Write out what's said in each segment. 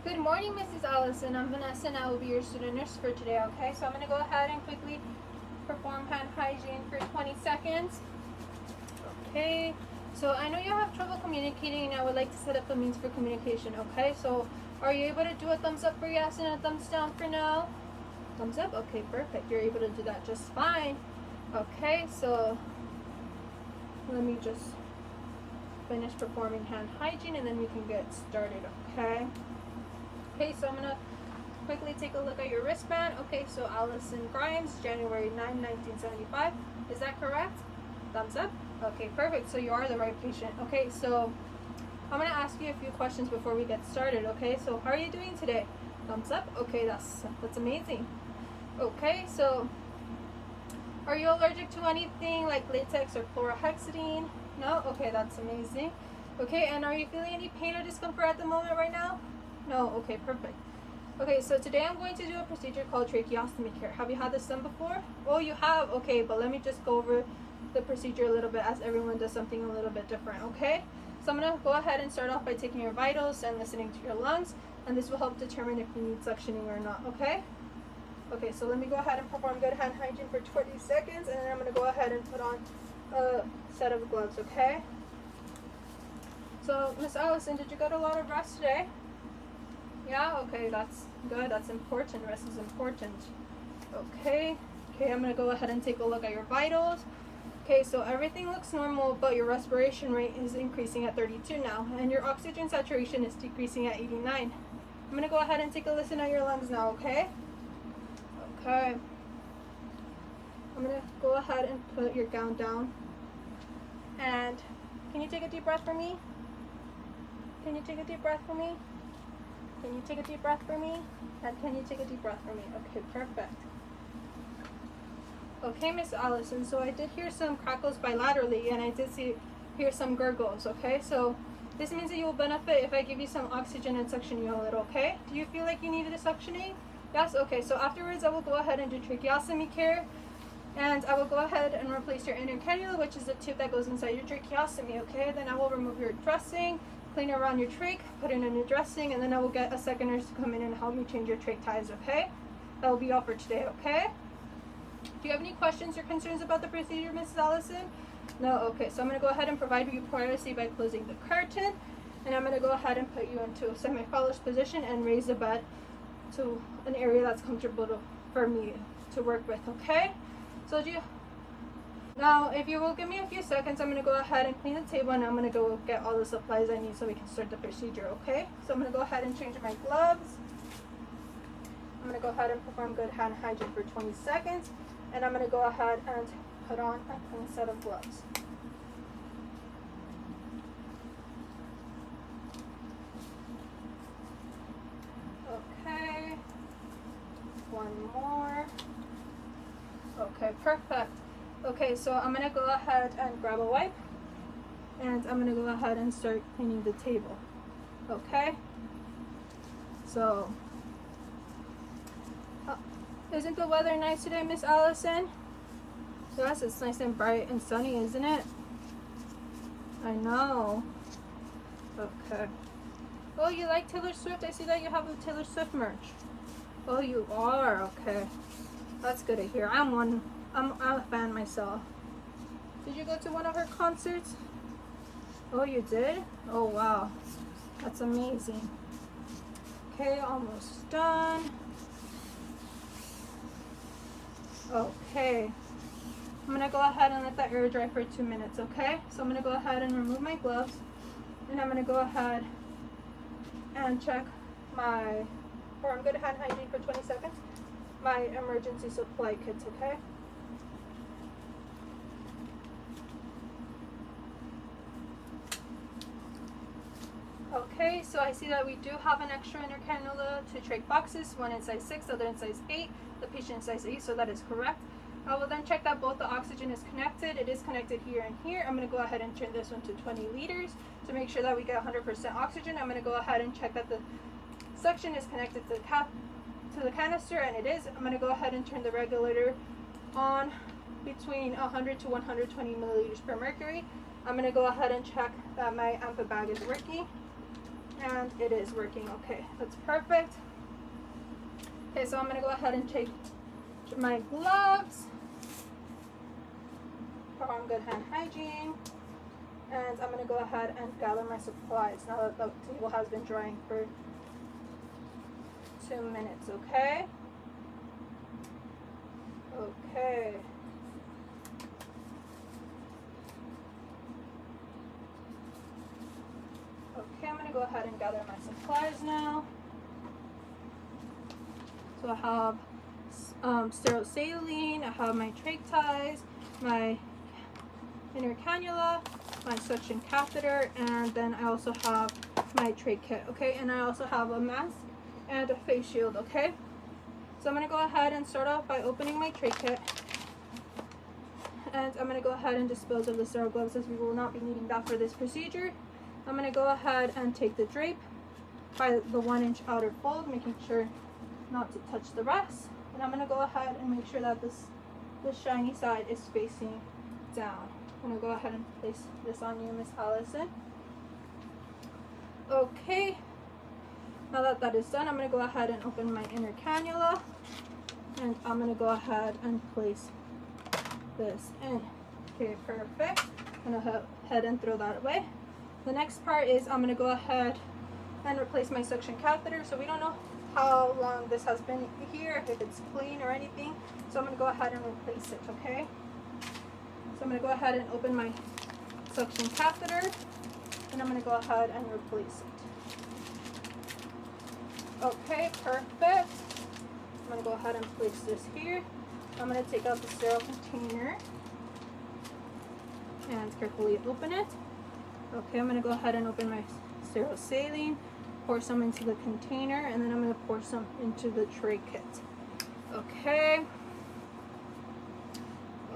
Good morning, Mrs. Allison. I'm Vanessa and I will be your student nurse for today, okay? So I'm going to go ahead and quickly perform hand hygiene for 20 seconds. Okay, so I know you have trouble communicating and I would like to set up a means for communication, okay? So are you able to do a thumbs up for yes and a thumbs down for no? Thumbs up? Okay, perfect. You're able to do that just fine. Okay, so let me just finish performing hand hygiene and then we can get started, okay? Okay, so I'm going to quickly take a look at your wristband. Okay, so Allison Grimes, January 9, 1975. Is that correct? Thumbs up? Okay, perfect. So you are the right patient. Okay, so I'm going to ask you a few questions before we get started. Okay, so how are you doing today? Thumbs up? Okay, that's amazing. Okay, so are you allergic to anything like latex or chlorhexidine? No? Okay, that's amazing. Okay, and are you feeling any pain or discomfort at the moment right now? No? Okay, perfect. Okay, so today I'm going to do a procedure called tracheostomy care. Have you had this done before? Oh, you have? Okay, but let me just go over the procedure a little bit as everyone does something a little bit different, okay? So I'm going to go ahead and start off by taking your vitals and listening to your lungs, and this will help determine if you need suctioning or not, okay? Okay, so let me go ahead and perform good hand hygiene for 20 seconds, and then I'm going to go ahead and put on a set of gloves, okay? So, Miss Allison, did you get a lot of rest today? Yeah, okay, that's good. That's important. Rest is important. Okay, I'm going to go ahead and take a look at your vitals. Okay, so everything looks normal, but your respiration rate is increasing at 32 now, and your oxygen saturation is decreasing at 89. I'm going to go ahead and take a listen at your lungs now, okay? Okay. I'm going to go ahead and put your gown down. And can you take a deep breath for me? Can you take a deep breath for me? Can you take a deep breath for me? And can you take a deep breath for me? Okay, perfect. Okay, Miss Allison, so I did hear some crackles bilaterally and I did hear some gurgles, okay? So this means that you will benefit if I give you some oxygen and suction you a little, okay? Do you feel like you needed a suctioning? Yes? Okay, so afterwards I will go ahead and do tracheostomy care, and I will go ahead and replace your inner cannula, which is the tube that goes inside your tracheostomy, okay? Then I will remove your dressing, clean around your trach, put in a new dressing, and then I will get a second nurse to come in and help me change your trach ties, okay? That will be all for today, okay? Do you have any questions or concerns about the procedure, Mrs. Allison? No? Okay, so I'm going to go ahead and provide you privacy by closing the curtain, and I'm going to go ahead and put you into a semi-fallopian position and raise the bed to an area that's comfortable for me to work with, okay? So now, if you will give me a few seconds, I'm going to go ahead and clean the table, and I'm going to go get all the supplies I need so we can start the procedure, okay? So I'm going to go ahead and change my gloves. I'm going to go ahead and perform good hand hygiene for 20 seconds, and I'm going to go ahead and put on a clean set of gloves. Okay, one more. Okay, perfect. Okay, so I'm going to go ahead and grab a wipe, and I'm going to go ahead and start cleaning the table. Okay? So, isn't the weather nice today, Miss Allison? Yes, it's nice and bright and sunny, isn't it? I know. Okay. Oh, you like Taylor Swift? I see that you have a Taylor Swift merch. Oh, you are? Okay. That's good to hear. I'm a fan myself. Did you go to one of her concerts? Oh, you did? Oh, wow. That's amazing. Okay, almost done. Okay. I'm going to go ahead and let that air dry for 2 minutes, okay? So I'm going to go ahead and remove my gloves, and I'm going to go ahead and check I'm good hand hygiene for 20 seconds, my emergency supply kits, okay? Okay, so I see that we do have an extra inner cannula, 2 trach boxes, one in size 6, the other in size 8, the patient in size 8, so that is correct. I will then check that both the oxygen is connected. It is connected here and here. I'm going to go ahead and turn this one to 20 liters to make sure that we get 100% oxygen. I'm going to go ahead and check that the suction is connected to the canister, and it is. I'm going to go ahead and turn the regulator on between 100 to 120 milliliters per mercury. I'm going to go ahead and check that my AMPA bag is working. And it is working. Okay, that's perfect. Okay, so I'm going to go ahead and take my gloves, perform good hand hygiene, and I'm going to go ahead and gather my supplies now that the table has been drying for 2 minutes. Okay. Okay. Okay, I'm going to go ahead and gather my supplies now. So I have sterile saline, I have my trach ties, my inner cannula, my suction catheter, and then I also have my trach kit, okay? And I also have a mask and a face shield, okay? So I'm going to go ahead and start off by opening my trach kit. And I'm going to go ahead and dispose of the sterile gloves as we will not be needing that for this procedure. I'm going to go ahead and take the drape by the 1-inch outer fold, making sure not to touch the rest. And I'm going to go ahead and make sure that this shiny side is facing down. I'm going to go ahead and place this on you, Miss Allison. Okay, now that that is done, I'm going to go ahead and open my inner cannula, and I'm going to go ahead and place this in. Okay, perfect. I'm going to go ahead and throw that away. The next part is I'm going to go ahead and replace my suction catheter. So we don't know how long this has been here, if it's clean or anything. So I'm going to go ahead and replace it, okay? So I'm going to go ahead and open my suction catheter, and I'm going to go ahead and replace it. Okay, perfect. I'm going to go ahead and place this here. I'm going to take out the sterile container and carefully open it. Okay, I'm going to go ahead and open my sterile saline, pour some into the container, and then I'm going to pour some into the tray kit. Okay.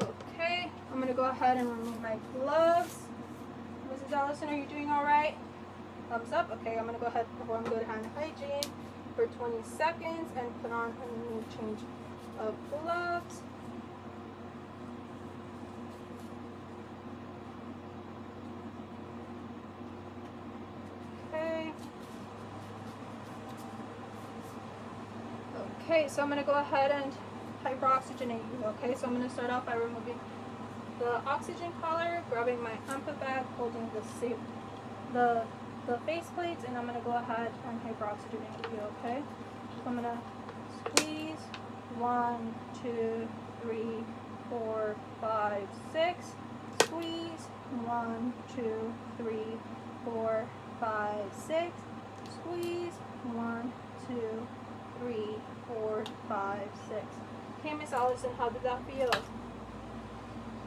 Okay, I'm going to go ahead and remove my gloves. Mrs. Allison, are you doing all right? Thumbs up. Okay, I'm going to go ahead and perform good hand hygiene for 20 seconds and put on a new change of gloves. Okay, so I'm going to go ahead and hyperoxygenate you, okay? So I'm going to start off by removing the oxygen collar, grabbing my ampoule bag, holding the face plates, and I'm going to go ahead and hyperoxygenate you, okay? So I'm going to squeeze 1, 2, 3, 4, 5, 6. Squeeze 1, 2, 3, 4, 5, 6. Squeeze 1, 2, 3, 4, 5, 6. Okay, Miss Allison, how did that feel?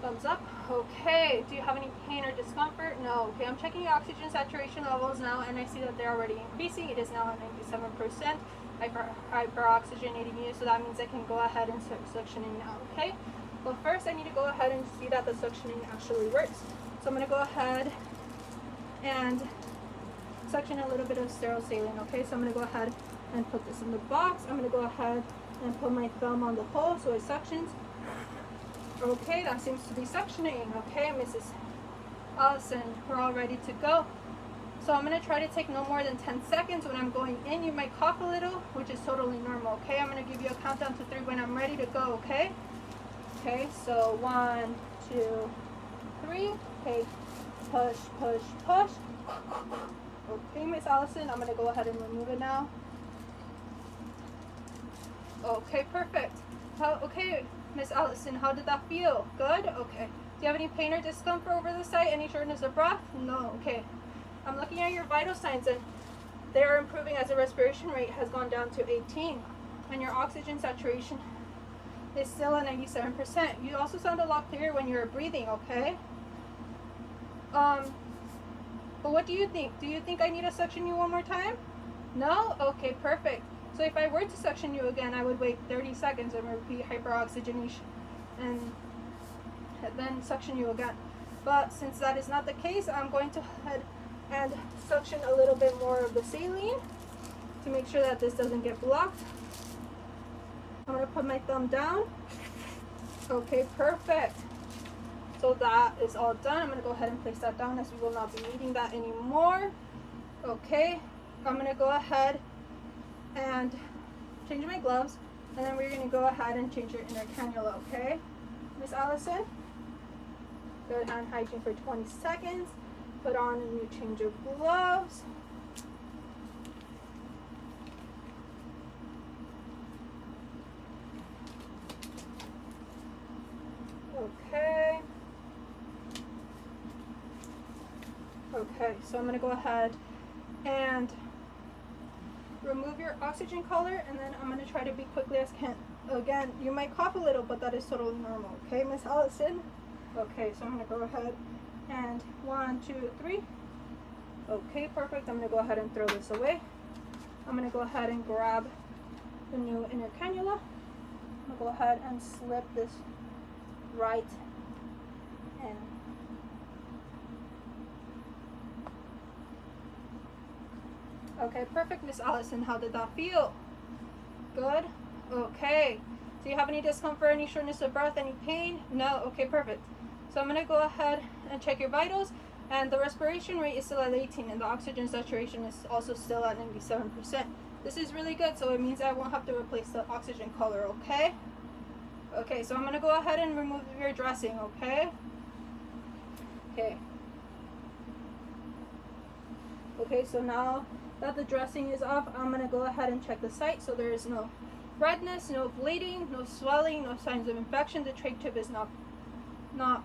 Thumbs up. Okay. Do you have any pain or discomfort? No. Okay, I'm checking your oxygen saturation levels now, and I see that they're already increasing. It is now at 97%. Hyperoxygenating you, so that means I can go ahead and start suctioning now. Okay. Well, first I need to go ahead and see that the suctioning actually works. So I'm going to go ahead and suction a little bit of sterile saline. Okay, so I'm going to go ahead and put this in the box. I'm going to go ahead and put my thumb on the hole so it suctions. Okay, that seems to be suctioning. Okay, Mrs. Allison, we're all ready to go. So I'm going to try to take no more than 10 seconds when I'm going in. You might cough a little, which is totally normal. Okay, I'm going to give you a countdown to 3 when I'm ready to go. Okay. Okay, so 1, 2, 3. Okay, push, push, push. Okay, Miss Allison, I'm going to go ahead and remove it now. Okay, perfect. Okay, Miss Allison, how did that feel? Good? Okay. Do you have any pain or discomfort over the site? Any shortness of breath? No. Okay. I'm looking at your vital signs, and they are improving as the respiration rate has gone down to 18, and your oxygen saturation is still at 97%. You also sound a lot clearer when you're breathing, okay? But what do you think? Do you think I need to suction you one more time? No? Okay, perfect. So if I were to suction you again, I would wait 30 seconds and repeat hyperoxygenation and then suction you again. But since that is not the case, I'm going to head and suction a little bit more of the saline to make sure that this doesn't get blocked. I'm going to put my thumb down. Okay, perfect. So that is all done. I'm going to go ahead and place that down as we will not be needing that anymore. Okay, I'm gonna go ahead and change my gloves, and then we're gonna go ahead and change your inner cannula, okay? Miss Allison, good hand hygiene for 20 seconds. Put on a new change of gloves. Okay. Okay, so I'm gonna go ahead and remove your oxygen collar, and then I'm gonna try to be quickly as can. Again, you might cough a little, but that is totally normal. Okay, Miss Allison? Okay, so I'm gonna go ahead and 1, 2, 3. Okay, perfect. I'm gonna go ahead and throw this away. I'm gonna go ahead and grab the new inner cannula. I'm gonna go ahead and slip this right in. Okay, perfect, Miss Allison. How did that feel? Good? Okay. Do you have any discomfort, any shortness of breath, any pain? No? Okay, perfect. So I'm going to go ahead and check your vitals, and the respiration rate is still at 18, and the oxygen saturation is also still at 97%. This is really good, so it means I won't have to replace the oxygen collar, okay? Okay, so I'm going to go ahead and remove your dressing, okay? Okay. Okay, so now that the dressing is off, I'm going to go ahead and check the site. So there is no redness, no bleeding, no swelling, no signs of infection. The trach tube is not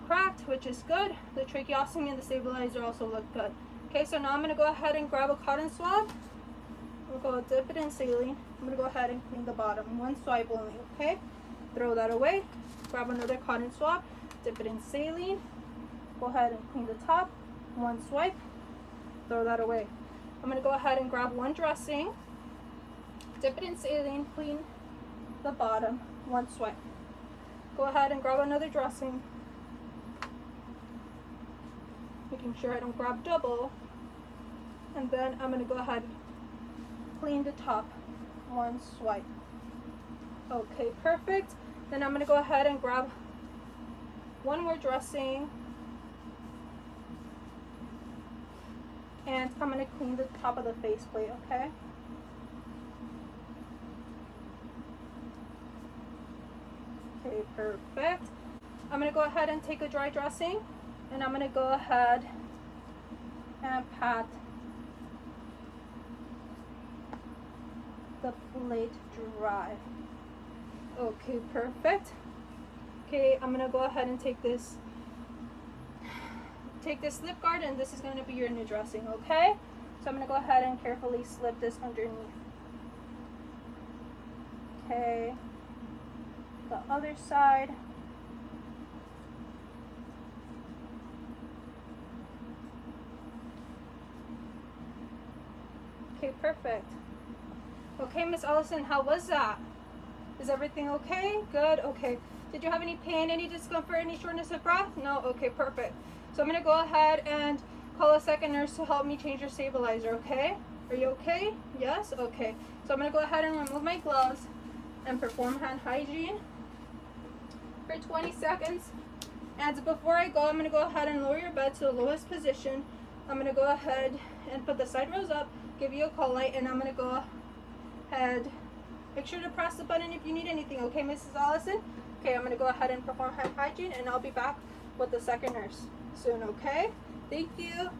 cracked, which is good. The tracheostomy and the stabilizer also look good. Okay, so now I'm going to go ahead and grab a cotton swab. We'll go dip it in saline. I'm going to go ahead and clean the bottom. One swipe only, okay? Throw that away. Grab another cotton swab. Dip it in saline. Go ahead and clean the top. One swipe. Throw that away. I'm going to go ahead and grab one dressing. Dip it in saline. Clean the bottom. One swipe. Go ahead and grab another dressing. Making sure I don't grab double. And then I'm going to go ahead and clean the top. One swipe. Okay, perfect. Then I'm going to go ahead and grab one more dressing. And I'm going to clean the top of the faceplate, okay? Okay, perfect. I'm going to go ahead and take a dry dressing, and I'm going to go ahead and pat the plate dry. Okay, perfect. Okay, I'm going to go ahead and take this slip guard, and this is going to be your new dressing, okay? So I'm going to go ahead and carefully slip this underneath. Okay, the other side. Okay, perfect. Okay, Miss Allison, how was that? Is everything okay? Good, okay. Did you have any pain, any discomfort, any shortness of breath? No? Okay, perfect. So I'm going to go ahead and call a second nurse to help me change your stabilizer, okay? Are you okay? Yes? Okay. So I'm going to go ahead and remove my gloves and perform hand hygiene for 20 seconds. And before I go, I'm going to go ahead and lower your bed to the lowest position. I'm going to go ahead and put the side rails up, give you a call light, and I'm going to go ahead. Make sure to press the button if you need anything, okay, Mrs. Allison? Okay, I'm going to go ahead and perform hand hygiene, and I'll be back with the second nurse soon, okay? Thank you.